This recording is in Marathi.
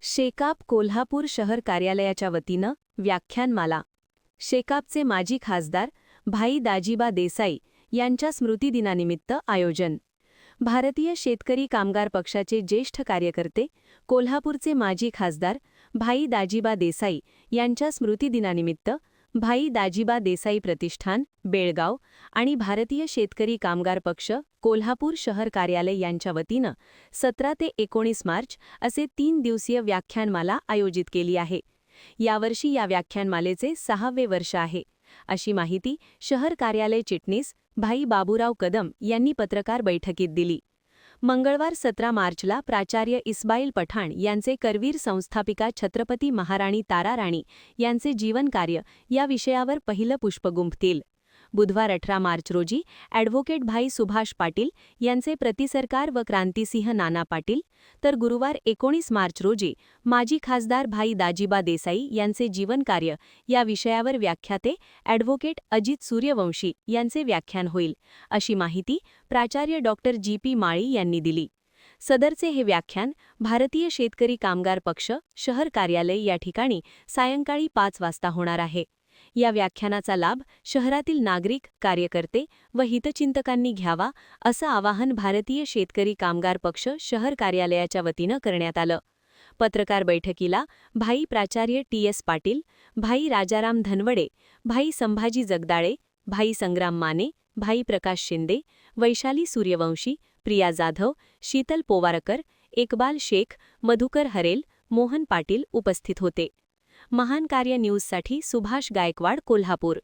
शेकाप कोल्हापूर शहर कार्यालयाच्या वतीनं व्याख्यानमाला. शेकापचे माजी खासदार भाई दाजीबा देसाई यांच्या स्मृतिदिनानिमित्त आयोजन. भारतीय शेतकरी कामगार पक्षाचे ज्येष्ठ कार्यकर्ते, कोल्हापूरचे माजी खासदार भाई दाजीबा देसाई यांच्या स्मृतिदिनानिमित्त भाई दाजीबा देसाई प्रतिष्ठान, बेळगाव आणि भारतीय शेतकरी कामगार पक्ष, कोल्हापूर शहर कार्यालय यांच्या वतीनं 17 ते 19 मार्च असे 3 दिवसीय व्याख्यानमाला आयोजित केली आहे. यावर्षी या व्याख्यानमालेचे 6वे वर्ष आहे, अशी माहिती शहर कार्यालय चिटणीस भाई बाबूराव कदम यांनी पत्रकार बैठकीत दिली. मंगळवार 17 मार्चला प्राचार्य इस्माईल पठाण यांचे करवीर संस्थापिका छत्रपती महाराणी ताराराणी यांचे जीवनकार्य या विषयावर पहिलं पुष्प गुंफतील. बुधवार 18 मार्च रोजी ॲडव्होकेट भाई सुभाष पाटील यांचे प्रतिसरकार व क्रांतिसिंह नाना पाटील, तर गुरुवार 19 मार्च रोजी माजी खासदार भाई दाजीबा देसाई यांचे जीवनकार्य या विषयावर व्याख्याते ॲडव्होकेट अजित सूर्यवंशी यांचे व्याख्यान होईल, अशी माहिती प्राचार्य डॉक्टर जी.पी. माळी यांनी दिली. सदरचे हे व्याख्यान भारतीय शेतकरी कामगार पक्ष, शहर कार्यालय या ठिकाणी सायंकाळी 5 वाजता होणार आहे. या व्याख्यानाचा लाभ शहरातील नागरिक, कार्यकर्ते व हितचिंतकांनी घ्यावा, असं आवाहन भारतीय शेतकरी कामगार पक्ष शहर कार्यालयाच्या वतीनं करण्यात आलं. पत्रकार बैठकीला भाई प्राचार्य टी.एस. पाटील, भाई राजाराम धनवडे, भाई संभाजी जगदाळे, भाई संग्राम माने, भाई प्रकाश शिंदे, वैशाली सूर्यवंशी, प्रिया जाधव, शीतल पोवारकर, इकबाल शेख, मधुकर हरेल, मोहन पाटील उपस्थित होते. महान कार्य न्यूजसाठी सुभाष गायकवाड, कोल्हापूर.